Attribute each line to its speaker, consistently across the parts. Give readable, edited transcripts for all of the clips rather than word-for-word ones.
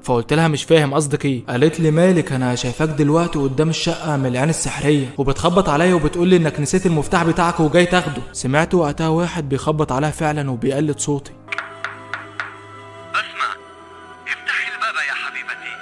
Speaker 1: فقلت لها مش فاهم قصدك ايه. قالت لي مالك، انا شايفاك دلوقتي قدام الشقه من العين السحريه وبتخبط عليا وبتقول لي انك نسيت المفتاح بتاعك وجاي تاخده. سمعت وقتها واحد بيخبط عليها فعلا وبيقلد صوتي.
Speaker 2: بسمة، افتحي الباب يا حبيبتي.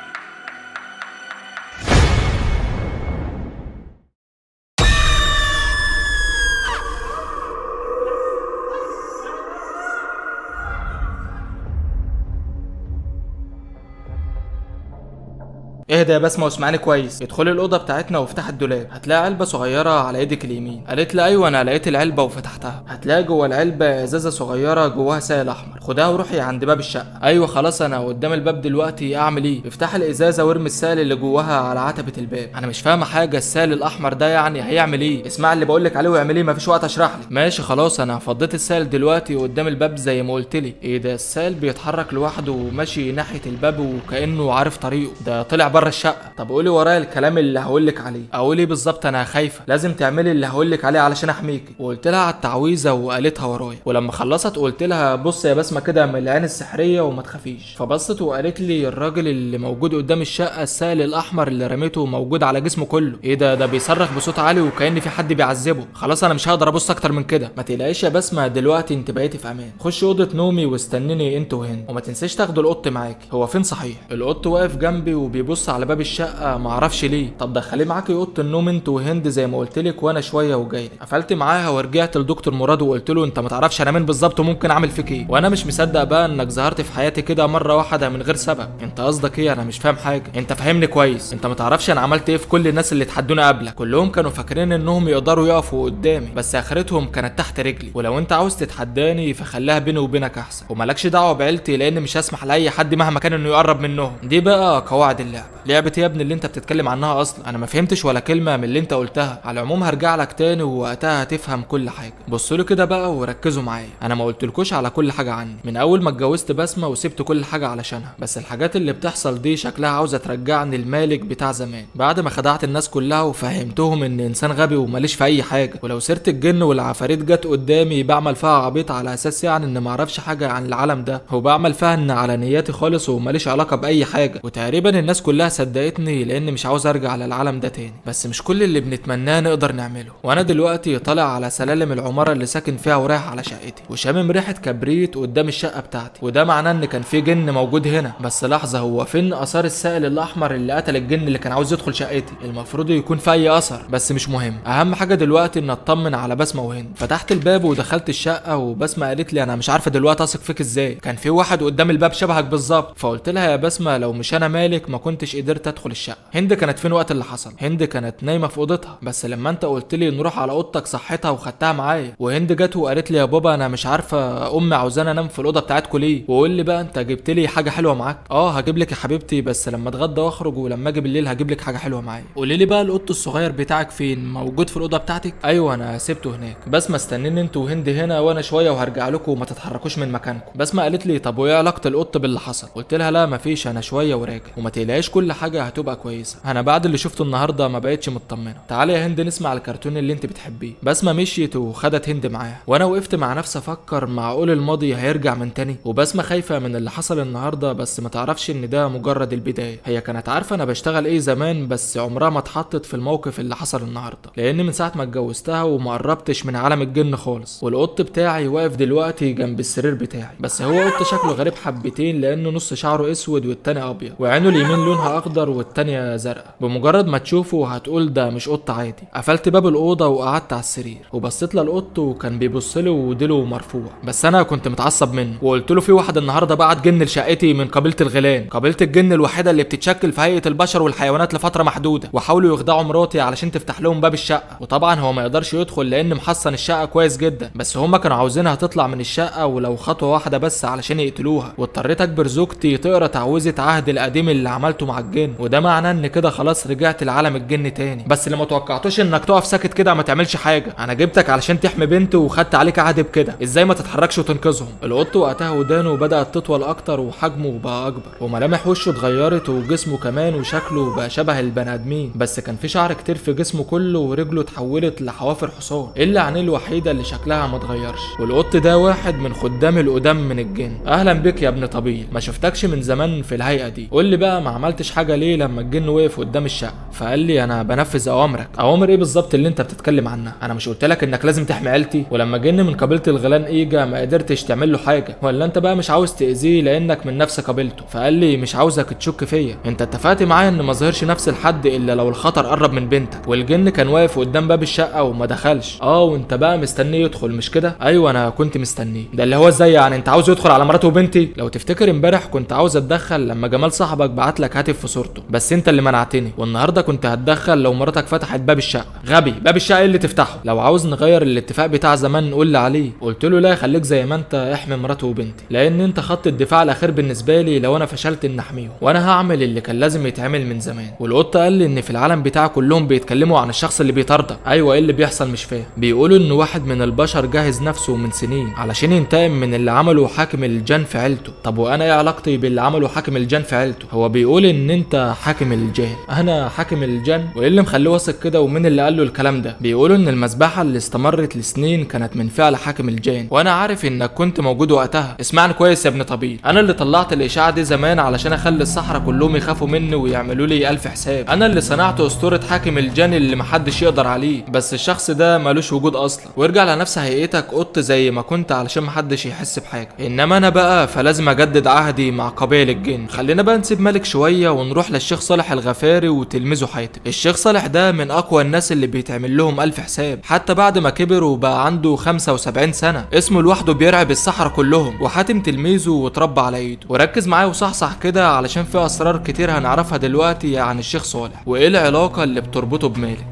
Speaker 1: اهدى يا بسمه واسمعني كويس. ادخلي الاوضه بتاعتنا وافتح الدولاب، هتلاقي علبه صغيره على ايدك اليمين. قالت لي ايوه انا لقيت العلبه وفتحتها. هتلاقي جوه العلبه ازازه صغيره جواها سائل احمر، خدها وروحي عند باب الشقه. ايوه خلاص انا قدام الباب دلوقتي، اعمل ايه؟ افتح الازازه وارمي السائل اللي جواها على عتبه الباب. انا مش فاهمه حاجه، السائل الاحمر ده يعني هيعمل ايه؟ اسمع اللي بقولك عليه واعمل ايه، مفيش وقت اشرح لك. ماشي خلاص، انا فضيت السائل دلوقتي قدام الباب زي ما قلت لي. ايه ده؟ السائل بيتحرك لوحده وماشي ناحيه الباب وكانه عارف طريقه. ده طلع بره الشقه. طب قولي ورايا الكلام اللي هقولك عليه. اقول ايه بالظبط؟ انا خايفه، لازم تعملي اللي هقولك عليه علشان احميكي. وقلت لها على التعويذه وقالتها ورايا. ولما خلصت قلت لها بص يا بسمه كده من العين السحريه وما تخافيش. فبصت وقالت لي الراجل اللي موجود قدام الشقه السائل الاحمر اللي رميته موجود على جسمه كله. ايه ده؟ ده بيصرخ بصوت عالي وكأن في حد بيعذبه. خلاص انا مش هقدر ابص اكتر من كده. ما تقلقيش يا بسمه، دلوقتي انت بقيتي في امان. خشي اوضه نومي واستنيني انت وهند، وما تنسيش تاخدوا القط معاكي. هو فين صحيح؟ القط واقف جنبي وبيبص على باب الشقه، ما اعرفش ليه. طب دخليه معاكي اوضه النوم انت وهند زي ما قلت لك، وانا شويه وجاي. قفلت معاها ورجعت لدكتور مراد وقلت له انت ما تعرفش انا مين بالظبط وممكن اعمل فيك ايه، وانا مش مصدق بقى انك ظهرت في حياتي كده مره واحده من غير سبب. انت قصدك ايه؟ انا مش فاهم حاجه. انت فاهمني كويس. انت ما تعرفش انا عملت ايه في كل الناس اللي اتحدوني قبلك. كلهم كانوا فاكرين انهم يقدروا يقفوا قدامي، بس اخرتهم كانت تحت رجلي. ولو انت عاوز تتحداني فخليها بيني وبينك احسن، ومالكش دعوه بعيلتي لان مش هسمح لاي حد مهما كان انه يقرب منهم. دي بقى قواعد اللعبه. لعبه يا ابني اللي انت بتتكلم عنها اصلا؟ انا ما فهمتش ولا كلمه من اللي انت قلتها. على العموم هرجع لك تاني ووقتها هتفهم كل حاجه. بصوا لي كده بقى وركزوا معايا. انا ما قلتلكوش على كل حاجه عني من اول ما اتجوزت بسمه وسبت كل حاجه علشانها، بس الحاجات اللي بتحصل دي شكلها عاوزه ترجعني المالك بتاع زمان، بعد ما خدعت الناس كلها وفهمتهم ان انسان غبي وماليش في اي حاجه. ولو سيره الجن والعفاريت جت قدامي بعمل فيها عبيط على اساس يعني ان ما اعرفش حاجه عن العالم ده، وبعمل فيها ان على نياتي خالص وماليش علاقه باي حاجه. وتقريبا الناس كلها صدقتني لان مش عاوز ارجع للعالم ده تاني. بس مش كل اللي بنتمناه نقدر نعمله. وانا دلوقتي طالع على سلالم العماره اللي ساكن فيها ورايح على شقتي، وشامم ريحه كبريت قدام الشقه بتاعتي، وده معناه ان كان في جن موجود هنا. بس لحظه، هو فين اثار السائل الاحمر اللي قتل الجن اللي كان عاوز يدخل شقتي؟ المفروض يكون في اي اثر، بس مش مهم. اهم حاجه دلوقتي ان اطمن على بسمه وهند. فتحت الباب ودخلت الشقه، وبسمه قالت لي انا مش عارفه دلوقتي اثق فيك ازاي، كان في واحد قدام الباب شبهك بالظبط. فقلت لها يا بسمه لو مش انا مالك ما كنتش قدرت ادخل الشقه. هند كانت فين وقت اللي حصل؟ هند كانت نايمه في اوضتها، بس لما انت قلت لي نروح على اوضتك صحتها وخدتها معايا. وهند جت وقالت لي يا بابا انا مش عارفه امي عاوزاني انام في الاوضه بتاعتكم ليه، وقول لي بقى انت جبت لي حاجه حلوه معاك؟ هجيب لك يا حبيبتي، بس لما اتغدى واخرج، ولما اجي بالليل هجيب لك حاجه حلوه معايا. قولي لي بقى القط الصغير بتاعك فين؟ موجود في الاوضه بتاعتك؟ ايوه انا سبته هناك. بس ما استنيني انت وهند هنا وانا شويه وهرجع لكم وما تتحركوش من مكانكم. بس ما قالت لي طب وايه علاقه القط باللي حصل؟ قلت لها لا مفيش، انا شويه وراجع، وما تقلقيش كل حاجه هتبقى كويسه. انا بعد اللي شفته النهارده ما بقتش مطمنه. تعالي يا هند نسمع الكرتون اللي انت بتحبيه. بسمه مشيت وخدت هند معاها، وانا وقفت مع نفسي افكر معقول الماضي هيرجع من تاني؟ وبسمه خايفه من اللي حصل النهارده، بس ما تعرفش ان ده مجرد البدايه. هي كانت عارفه انا بشتغل ايه زمان، بس عمرها ما اتحطت في الموقف اللي حصل النهارده، لان من ساعه ما اتجوزتها وما قربتش من عالم الجن خالص. والقط بتاعي واقف دلوقتي جنب السرير بتاعي، بس هو قط شكله غريب حبتين لانه نص شعره اسود والتاني ابيض، وعينه اليمين لونها اخضر والتانيه زرقاء. بمجرد ما تشوفه هتقول ده مش قط عادي. قفلت باب الاوضه وقعدت على السرير وبصيت للقط وكان بيبص لي وديله مرفوع، بس انا كنت متعصب منه وقلت له في واحد النهارده بعت جن لشقتي من قبيله الغيلان، قبيله الجن الوحيده اللي بتتشكل في هيئه البشر والحيوانات لفتره محدوده، وحاولوا يخدعوا مراتي علشان تفتح لهم باب الشقه. وطبعا هو ما يقدرش يدخل لان محصن الشقه كويس جدا، بس هما كانوا عاوزينها تطلع من الشقه ولو خطوه واحده بس علشان يقتلوها. واضطريت اجبر زوجتي تقرا تعويذه عهد القديم اللي عملته مع الجن الجن، وده معناه ان كده خلاص رجعت لعالم الجن تاني. بس اللي ما توقعتوش انك تقف ساكت كده ما تعملش حاجه، انا جبتك علشان تحمي بنت وخدت عليك عهد بكده، ازاي ما تتحركش وتنقذهم؟ القط وقتها ودانه بدات تطول اكتر وحجمه بقى اكبر وملامح وشه اتغيرت وجسمه كمان وشكله بقى شبه البني ادمين، بس كان في شعر كتير في جسمه كله ورجله اتحولت لحوافر حصان الا عينيه الوحيده اللي شكلها ما اتغيرش. والقط ده واحد من خدام القدام من الجن. اهلا بك يا ابن طبيل، ما شفتكش من زمان في الهيئه دي، قول لي بقى ما عملتش حاجه ليه لما الجن وقف قدام الشقه؟ فقال لي انا بنفذ اوامرك. اوامر ايه بالظبط اللي انت بتتكلم عنها؟ انا مش قلت لك انك لازم تحمي عيلتي؟ ولما جن من قبيله الغيلان ايجا ما قدرتش تعمل له حاجه، ولا انت بقى مش عاوز تاذيه لانك من نفس قبيلته؟ فقال لي مش عاوزك تشك فيا، انت اتفقت معايا ان ما ظهرش نفس الحد الا لو الخطر قرب من بنتك، والجن كان واقف قدام باب الشقه وما دخلش. وانت بقى مستنيه يدخل مش كده؟ ايوه انا كنت مستنيه. ده اللي هو ازاي يعني انت عاوز يدخل على مراته وبنتي؟ لو تفتكر امبارح كنت عاوز اتدخل لما جمال صاحبك بعت لك هاتف في صورته، بس انت اللي منعتني، والنهارده كنت هتدخل لو مراتك فتحت باب الشقه. غبي، باب الشقه ايه اللي تفتحه؟ لو عاوز نغير الاتفاق بتاع زمان قول لي عليه. قلت له لا خليك زي ما انت، احمي مراته وبنتي، لان انت خط الدفاع الاخير بالنسبه لي لو انا فشلت ان احميهم، وانا هعمل اللي كان لازم يتعمل من زمان. والقط قال لي ان في العالم بتاعه كلهم بيتكلموا عن الشخص اللي بيطاردك. ايوه ايه اللي بيحصل مش فاهم؟ بيقولوا ان واحد من البشر جهز نفسه من سنين علشان ينتقم من اللي عمله حاكم الجن في عيلته. طب وانا ايه علاقتي باللي عمله حاكم الجن في عيلته؟ هو بيقول ان انت حاكم الجن. انا حاكم الجن؟ وايه اللي مخليه واثق كده ومين اللي قال له الكلام ده؟ بيقولوا ان المذبحه اللي استمرت لسنين كانت من فعل حاكم الجن، وانا عارف انك كنت موجود وقتها. اسمعني كويس يا ابن طبيل، انا اللي طلعت الاشاعه دي زمان علشان اخلي الصحراء كلهم يخافوا مني ويعملوا لي الف حساب. انا اللي صنعت اسطوره حاكم الجن اللي محدش يقدر عليه، بس الشخص ده مالوش وجود اصلا. وارجع لنفس هيئتك قط زي ما كنت علشان محدش يحس بحاجه. انما انا بقى فلازم اجدد عهدي مع قبائل الجن. خلينا بقى نسيب مالك شويه ونروح للشيخ صالح الغفاري وتلميذه حاتم. الشيخ صالح ده من اقوى الناس اللي بيتعمل لهم الف حساب، حتى بعد ما كبر وبقى عنده 75 سنه، اسمه لوحده بيرعب الصحراء كلهم. وحاتم تلميذه وتربى على ايده. وركز معايا وصحصح كده علشان في اسرار كتير هنعرفها دلوقتي عن الشيخ صالح وايه العلاقه اللي بتربطه بمالك.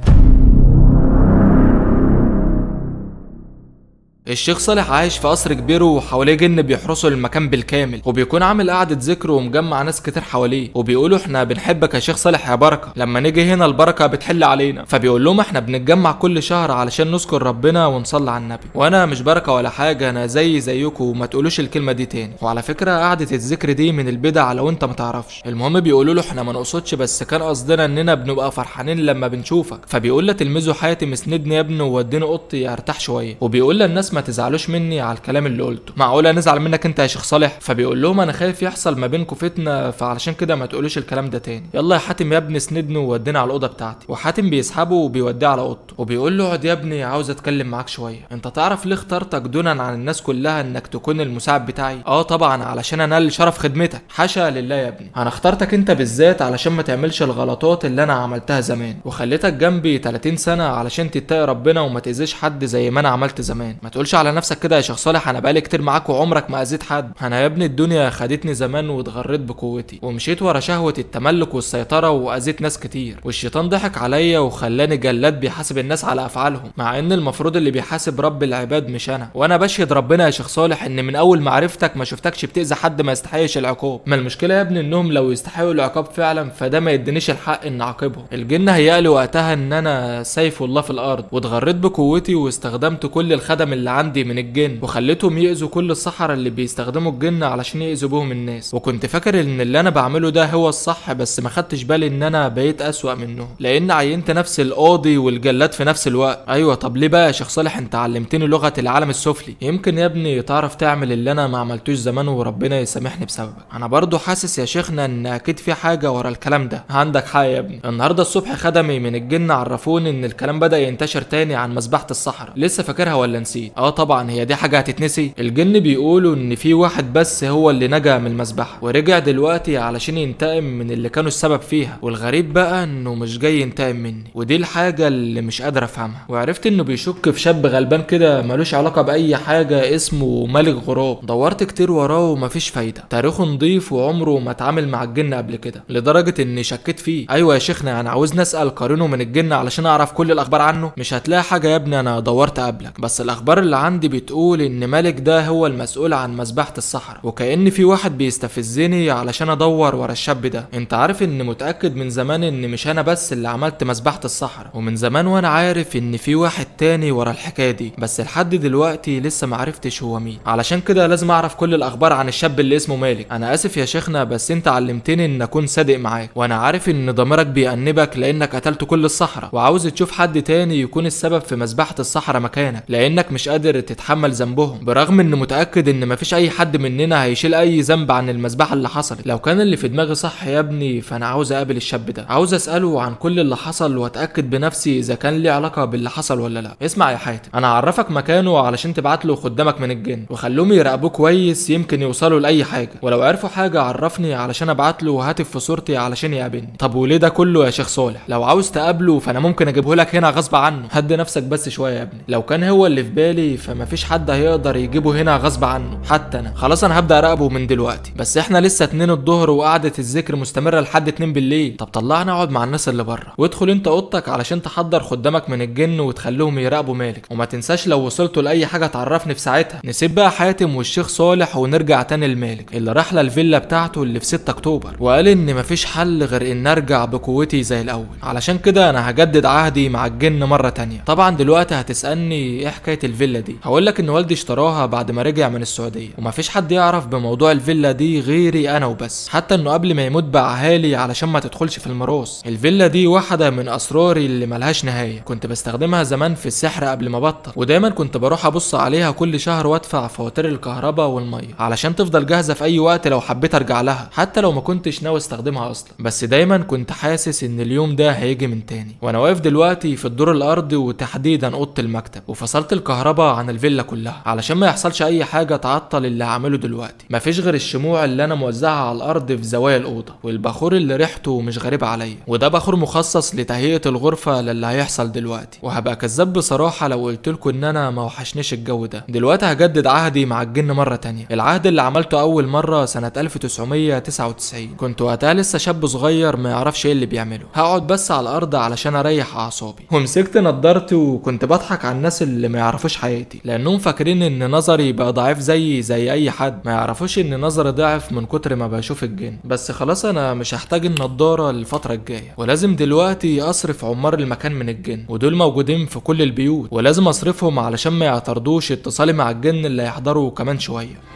Speaker 1: الشيخ صالح عايش في قصر كبير وحواليه جن بيحرسوا المكان بالكامل، وبيكون عامل قعدة ذكر ومجمع ناس كتير حواليه، وبيقولوا احنا بنحبك يا شيخ صالح يا بركة، لما نيجي هنا البركة بتحل علينا. فبيقول لهم احنا بنتجمع كل شهر علشان نذكر ربنا ونصلي على النبي، وانا مش بركة ولا حاجة، انا زيكم وما تقولوش الكلمة دي تاني. وعلى فكرة قعدة الذكر دي من البدع لو انت ما تعرفش. المهم بيقولوا له احنا ما نقصدش، بس كان قصدنا اننا بنبقى فرحانين لما بنشوفك. فبيقول له تلميذه حاتم اسندني يا ابني ووديني اوضتي ارتاح شوية. وبيقول للناس ما تزعلوش مني على الكلام اللي قلته، معقوله نزعل منك انت يا شيخ صالح؟ فبيقول لهم انا خايف يحصل ما بينكم فتنه، فعلشان كده ما تقولوش الكلام ده تاني. يلا يا حاتم يا ابني اسندني وودينا على الاوضه بتاعتي. وحاتم بيسحبه وبيوديه على اوضته وبيقول له اقعد يا ابني عاوز اتكلم معاك شويه. انت تعرف ليه اخترتك دونا عن الناس كلها انك تكون المساعد بتاعي؟ طبعا علشان انال شرف خدمتك. حاشا لله يا ابني، انا اخترتك انت بالذات علشان ما تعملش الغلطات اللي انا عملتها زمان، وخليتك جنبي 30 سنه علشان تتقي ربنا وما تاذيش حد زي ما انا عملت زمان. ما تقولش على نفسك كده يا شيخ صالح، انا بقالي كتير معاك وعمرك ما اذيت حد. انا يا ابني الدنيا خدتني زمان واتغريت بقوتي ومشيت ورا شهوه التملك والسيطره واذيت ناس كتير، والشيطان ضحك عليا وخلاني جلاد بيحاسب الناس على افعالهم، مع ان المفروض اللي بيحاسب رب العباد مش انا. وانا بشهد ربنا يا شيخ صالح ان من اول ما عرفتك ما شفتكش بتاذي حد ما يستحقش العقاب. ما المشكله يا ابني انهم لو يستحقوا العقاب فعلا فده ما يدينيش الحق ان اعاقبهم. الجن هيقلي وقتها ان انا سيف الله في الارض، واتغريت بقوتي واستخدمت كل الخدم اللي عندي من الجن وخليتهم يأذوا كل الصحراء اللي بيستخدموا الجن علشان يأذوا بهم الناس. وكنت فاكر ان اللي انا بعمله ده هو الصح، بس ما خدتش بالي ان انا بقيت اسوأ منهم لان عينت نفس القاضي والجلاد في نفس الوقت. ايوه طب ليه بقى يا شيخ صالح انت علمتني لغة العالم السفلي؟ يمكن يا ابني تعرف تعمل اللي انا ما عملتوش زمان وربنا يسامحني بسببك. انا برضو حاسس يا شيخنا ان اكيد في حاجة ورا الكلام ده. عندك حق يا ابني، النهارده الصبح خدمي من الجن عرفوني ان الكلام بدأ ينتشر تاني عن مذبحة الصحراء. لسه فاكرها ولا نسيت؟ طبعا هي دي حاجة هتتنسي؟ الجن بيقولوا ان في واحد بس هو اللي نجا من المذبحة ورجع دلوقتي علشان ينتقم من اللي كانوا السبب فيها، والغريب بقى انه مش جاي ينتقم مني، ودي الحاجة اللي مش قادر افهمها. وعرفت انه بيشك في شاب غلبان كده ملوش علاقة باي حاجة اسمه ملك غراب. دورت كتير وراه ومفيش فايدة، تاريخه نضيف وعمره ما اتعامل مع الجن قبل كده لدرجة اني شكيت فيه. ايوه يا شيخنا انا عاوزني اسأل قرينه من الجن علشان اعرف كل الاخبار عنه. مش هتلاقي حاجة يا ابني، انا دورت قبلك، بس الاخبار اللي اللي عندي بتقول ان مالك ده هو المسؤول عن مذبحة الصحراء، وكأن في واحد بيستفزني علشان ادور ورا الشاب ده. انت عارف ان متأكد من زمان ان مش انا بس اللي عملت مذبحة الصحراء، ومن زمان وانا عارف ان في واحد تاني ورا الحكاية دي، بس لحد دلوقتي لسه معرفتش هو مين. علشان كده لازم اعرف كل الاخبار عن الشاب اللي اسمه مالك. انا اسف يا شيخنا، بس انت علمتني ان اكون صادق معاك، وانا عارف ان ضميرك بيأنبك لانك قتلت كل الصحراء، وعاوز تشوف حد تاني يكون السبب في مذبحة الصحراء مكانك، لانك مش قادر تتحمل ذنبهم، برغم ان متأكد ان مفيش اي حد مننا هيشيل اي ذنب عن المذبحة اللي حصلت. لو كان اللي في دماغي صح يا ابني، فانا عاوز اقابل الشاب ده، عاوز اساله عن كل اللي حصل واتاكد بنفسي اذا كان ليه علاقة باللي حصل ولا لا. اسمع يا حاتم، انا هعرفك مكانه علشان تبعت له خدامك من الجن وخلوهم يراقبوه كويس، يمكن يوصلوا لاي حاجة، ولو عرفوا حاجة عرفني علشان ابعت له هاتف في صورتي علشان يقابلني. طب وليه ده كله يا شيخ صالح؟ لو عاوز تقابله فانا ممكن اجيبه لك هنا غصب عنه. هدي نفسك بس شويه يا ابني، لو كان هو اللي في بالي فمفيش حد هيقدر يجيبه هنا غصب عنه، حتى انا. خلاص انا هبدا اراقبه من دلوقتي، بس احنا لسه 2 الظهر وقعده الذكر مستمره لحد 2 بالليل. طب طلعنا اقعد مع الناس اللي بره، وادخل انت اوضتك علشان تحضر خدامك من الجن وتخليهم يراقبوا مالك، وما تنساش لو وصلتوا لاي حاجه تعرفني في ساعتها. نسيب بقى حاتم والشيخ صالح ونرجع تاني لمالك اللي راح للفيلا بتاعته اللي في 6 اكتوبر، وقال ان مفيش حل غير ان ارجع بقوتي زي الاول. علشان كده انا هجدد عهدي مع الجن مره تانية. طبعا دلوقتي هتسالني ايه حكايه الفيلا دي؟ هقولك ان والدي اشتراها بعد ما رجع من السعوديه، ومفيش حد يعرف بموضوع الفيلا دي غيري انا وبس، حتى انه قبل ما يموت باعها لي علشان ما تدخلش في الميراث. الفيلا دي واحده من اسراري اللي ملهاش نهايه، كنت بستخدمها زمان في السحر قبل ما ابطل، ودايما كنت بروح ابص عليها كل شهر وادفع فواتير الكهرباء والميه علشان تفضل جاهزه في اي وقت لو حبيت ارجع لها، حتى لو ما كنتش ناوي استخدمها اصلا. بس دايما كنت حاسس ان اليوم ده هيجي من تاني. وانا واقف دلوقتي في الدور الارضي وتحديدا اوضه المكتب، وفصلت الكهرباء عن الفيلا كلها علشان ما يحصلش اي حاجه تعطل اللي هعمله دلوقتي. مفيش غير الشموع اللي انا موزعها على الارض في زوايا الاوضه، والبخور اللي ريحته مش غريبه عليا، وده بخور مخصص لتهيئه الغرفه للي هيحصل دلوقتي. وهبقى كذاب بصراحه لو قلت لكم ان انا ما وحشنيش الجو ده. دلوقتي هجدد عهدي مع الجن مره تانية، العهد اللي عملته اول مره سنه 1999. كنت وقتها لسه شاب صغير ما يعرفش ايه اللي بيعمله، هقعد بس على الارض علشان اريح اعصابي، ومسكت نضارتي وكنت بضحك على الناس اللي ما يعرفوش حياتي، لانهم فاكرين ان نظري بقى ضعيف زي اي حد، ما يعرفوش ان نظري ضعف من كتر ما بشوف الجن. بس خلاص انا مش هحتاج النضاره الفتره الجايه، ولازم دلوقتي اصرف عمار المكان من الجن، ودول موجودين في كل البيوت، ولازم اصرفهم علشان ما يعترضوش اتصالي مع الجن اللي هيحضروا كمان شويه.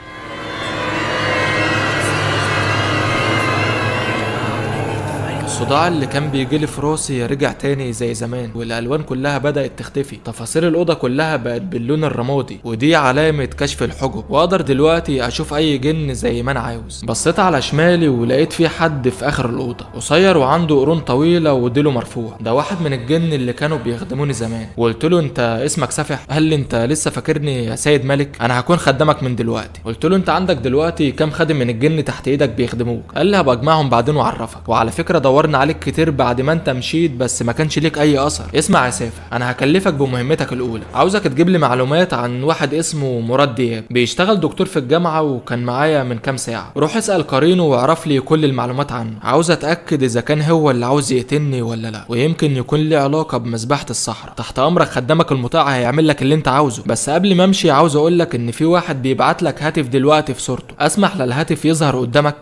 Speaker 1: الصداع اللي كان بيجيلي في راسي رجع تاني زي زمان، والالوان كلها بدأت تختفي، تفاصيل الاوضه كلها بقت باللون الرمادي، ودي علامه كشف الحجب، واقدر دلوقتي اشوف اي جن زي ما انا عاوز. بصيت على شمالي ولقيت في حد في اخر الاوضه، قصير وعنده قرون طويله وديله مرفوع، ده واحد من الجن اللي كانوا بيخدموني زمان. وقلت له انت اسمك سفح؟ قال لي انت لسه فاكرني يا سيد ملك؟ انا هكون خدامك من دلوقتي. قلت له انت عندك دلوقتي كام خادم من الجن تحت ايدك بيخدموك؟ قال لي هبقى اجمعهم بعدين واعرفك، وعلى فكره دورنا عليك كتير بعد ما انت مشيت بس ما كانش ليك اي اثر. اسمع يا سافح، انا هكلفك بمهمتك الاولى، عاوزك تجيب لي معلومات عن واحد اسمه مراد دياب، بيشتغل دكتور في الجامعه وكان معايا من كام ساعه. روح اسال قرينه واعرف لي كل المعلومات عنه، عاوز اتاكد اذا كان هو اللي عاوز يقتلني ولا لا، ويمكن يكون له علاقه بمذبحه الصحراء. تحت امرك، خدامك المطاع هيعمل لك اللي انت عاوزه. بس قبل ما امشي عاوز اقول لك ان في واحد بيبعت لك هاتف دلوقتي في صورته، اسمح للهاتف يظهر قدامك؟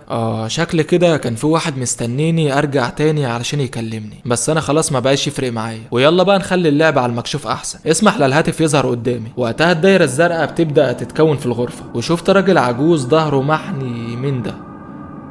Speaker 1: شكل كده كان في واحد مستنيني ارجع تاني علشان يكلمني، بس انا خلاص ما بقاش يفرق معايا، ويلا بقى نخلي اللعب على المكشوف احسن. اسمح للهاتف يظهر قدامي. وقتها الدايره الزرقاء بتبدا تتكون في الغرفه، وشفت راجل عجوز ظهره محني من ده،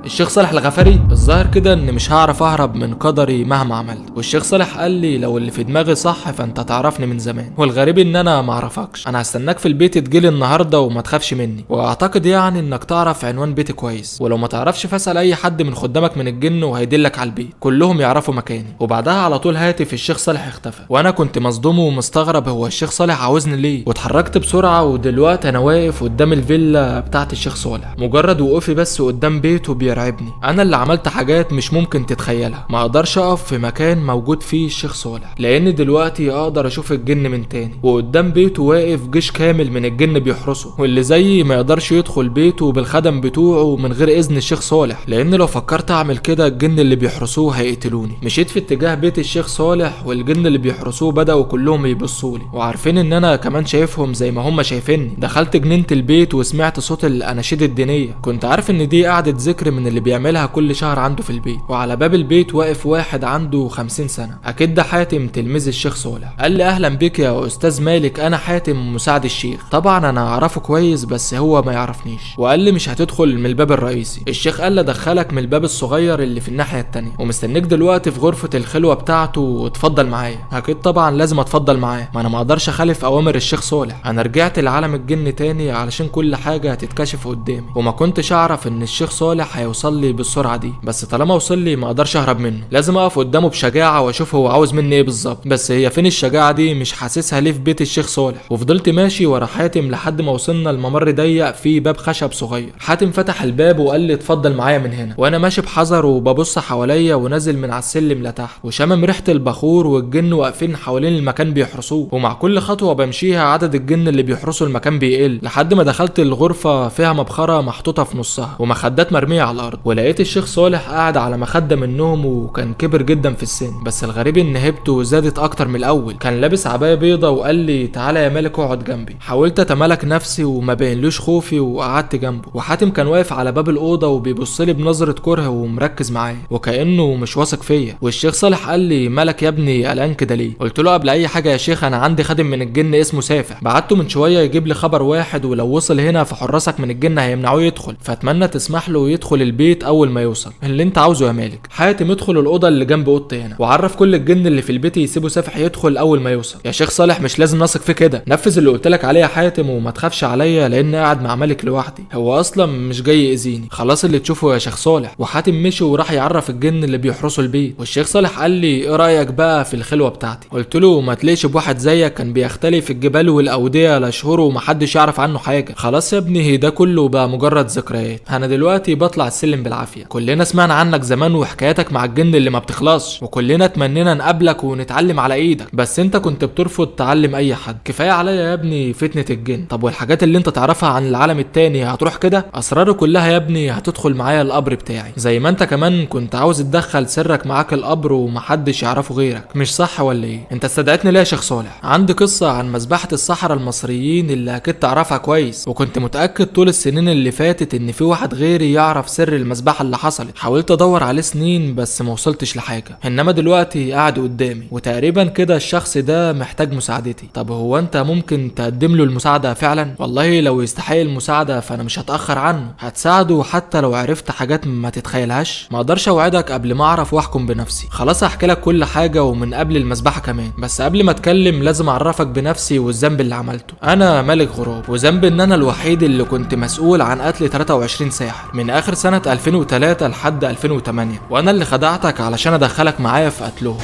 Speaker 1: الشيخ صالح الغفاري. الظاهر كده ان مش هعرف اهرب من قدري مهما عملت، والشيخ صالح قال لي لو اللي في دماغي صح فانت تعرفني من زمان، والغريب ان انا ما اعرفكش. انا هستناك في البيت تجيلي النهارده وما تخافش مني، واعتقد يعني انك تعرف عنوان بيتي كويس، ولو ما تعرفش فاسال اي حد من خدامك من الجن وهيدلك على البيت، كلهم يعرفوا مكاني. وبعدها على طول هاتف الشيخ صالح اختفى، وانا كنت مصدوم ومستغرب هو الشيخ صالح عاوزني ليه، واتحركت بسرعه، ودلوقتي انا واقف قدام الفيلا بتاعت الشيخ صالح. مجرد وقوفي بس قدام بيته بيرعبني. انا اللي عملت حاجات مش ممكن تتخيلها. ما اقدرش اقف في مكان موجود فيه الشيخ صالح، لان دلوقتي اقدر اشوف الجن من تاني، وقدام بيته واقف جيش كامل من الجن بيحرسه، واللي زيي ما يقدرش يدخل بيته بالخدم بتوعه من غير اذن الشيخ صالح، لان لو فكرت اعمل كده الجن اللي بيحرسوه هيقتلوني. مشيت في اتجاه بيت الشيخ صالح، والجن اللي بيحرسوه بدأوا كلهم يبصوا لي، وعارفين ان انا كمان شايفهم زي ما هم شايفيني. دخلت جنينة البيت وسمعت صوت الاناشيد الدينية. كنت عارف ان دي قعدة ذكر من اللي بيعملها كل شهر عنده في البيت. وعلى باب البيت واقف واحد عنده 50 سنة، اكيد ده حاتم تلميذ الشيخ صالح. قال لي اهلا بك يا استاذ مالك، انا حاتم مساعد الشيخ. طبعا انا اعرفه كويس بس هو ما يعرفنيش، وقال لي مش هتدخل من الباب الرئيسي. الشيخ قال لي ادخلك من الباب الصغير اللي في الناحية التانية، ومستنيك دلوقتي في غرفة الخلوة بتاعته، واتفضل معايا. اكيد طبعا لازم اتفضل معاه، ما انا ما اقدرش اخالف اوامر الشيخ صالح. انا رجعت لعالم الجن تاني علشان كل حاجة هتتكشف قدامي، وما كنتش اعرف ان الشيخ صالح هيوصل لي بالسرعة دي، بس طالما وصل لي ما اقدرش اهرب منه. لازم اقف قدامه بشجاعة واشوف هو عاوز مني ايه بالظبط. بس هي فين الشجاعة دي؟ مش حاسسها ليه في بيت الشيخ صالح. وفضلت ماشي ورا حاتم لحد ما وصلنا لممر ضيق فيه باب خشب صغير. حاتم فتح الباب وقال لي اتفضل معايا من هنا، وانا ماشي بحذر وببص حواليا ونازل من على السلم لتحت، وشامم ريحة البخور، والجن واقفين حوالين المكان بيحرسوه، ومع كل خطوة بمشيها عدد الجن اللي بيحرسوا المكان بيقل، لحد ما دخلت الغرفة فيها مبخرة محطوطة في نصها ومخدات مرمية على الارض. ولقيت الشيخ صالح قاعد على مخدة منهم، وكان كبر جدا في السن، بس الغريب ان هيبته زادت اكتر من الاول. كان لابس عباية بيضة وقال لي تعالى يا مالك اقعد جنبي. حاولت اتمالك نفسي وما بينلوش خوفي وقعدت جنبه. وحاتم كان واقف على باب الاوضه وبيبص لي بنظره كره ومركز معايا وكانه مش واثق فيا. والشيخ صالح قال لي مالك يا ابني قلقان كده ليه؟ قلت له قبل اي حاجه يا شيخ انا عندي خادم من الجن اسمه سافع، بعته من شويه يجيب لي خبر واحد، ولو وصل هنا فحراسك من الجن هيمنعوه يدخل، فاتمنى تسمح له يدخل البيت اول ما يوصل. اللي انت عاوزه يا مالك. حاتم ادخل الاوضه اللي جنب اوضتي هنا، وعرف كل الجن اللي في البيت يسيبوا سافح يدخل اول ما يوصل. يا شيخ صالح مش لازم نثق فيه كده، نفذ اللي قلت لك عليه يا حاتم وما تخافش عليا، لان قاعد مع مالك لوحدي، هو اصلا مش جاي يأذيني. خلاص اللي تشوفه يا شيخ صالح. وحاتم مشي وراح يعرف الجن اللي بيحرسوا البيت. والشيخ صالح قال لي ايه رايك بقى في الخلوه بتاعتي؟ قلت له ما تليش بواحد زيك كان بيختلي في الجبال والاوديه لشهور ومحدش يعرف عنه حاجه. خلاص يا ابني ده كله بقى مجرد ذكريات، انا دلوقتي بطلع السلم بالعافيه. كلنا سمعنا عنك زمان وحكاياتك مع الجن اللي ما بتخلصش، وكلنا اتمنينا نقابلك ونتعلم على ايدك، بس انت كنت بترفض تعلم اي حد. كفايه عليا يا ابني فتنه الجن. طب والحاجات اللي انت تعرفها عن العالم التاني هتروح كده؟ اسراره كلها يا ابني هتدخل معايا القبر بتاعي، زي ما انت كمان كنت عاوز تدخل سرك معاك القبر ومحدش يعرفه غيرك. مش صح ولا ايه؟ انت استدعيتني ليه يا شيخ صالح؟ عندي قصه عن مذبحه السحرة المصريين اللي اكيد تعرفها كويس، وكنت متاكد طول السنين اللي فاتت ان في واحد غيري يعرف سر المذبحه اللي حصلت. حاولت ادور عليه سنين بس ما وصلتش لحاجه، انما دلوقتي قاعد قدامي وتقريبا كده الشخص ده محتاج مساعدتي. طب هو انت ممكن تقدم له المساعده فعلا؟ والله لو يستحق المساعده فانا مش هتاخر عنه، هتساعده حتى لو عرفت حاجات ما تتخيلهاش. ما اقدرش اوعدك قبل ما اعرف واحكم بنفسي. خلاص هحكي لك كل حاجه ومن قبل المذبحه كمان، بس قبل ما اتكلم لازم اعرفك بنفسي والذنب اللي عملته. انا مالك غراب، وذنب ان انا الوحيد اللي كنت مسؤول عن قتل 23 ساحر من اخر سنه 2003 لحد 2008، وانا اللي خدعتك علشان ادخلك معايا في قتلهم.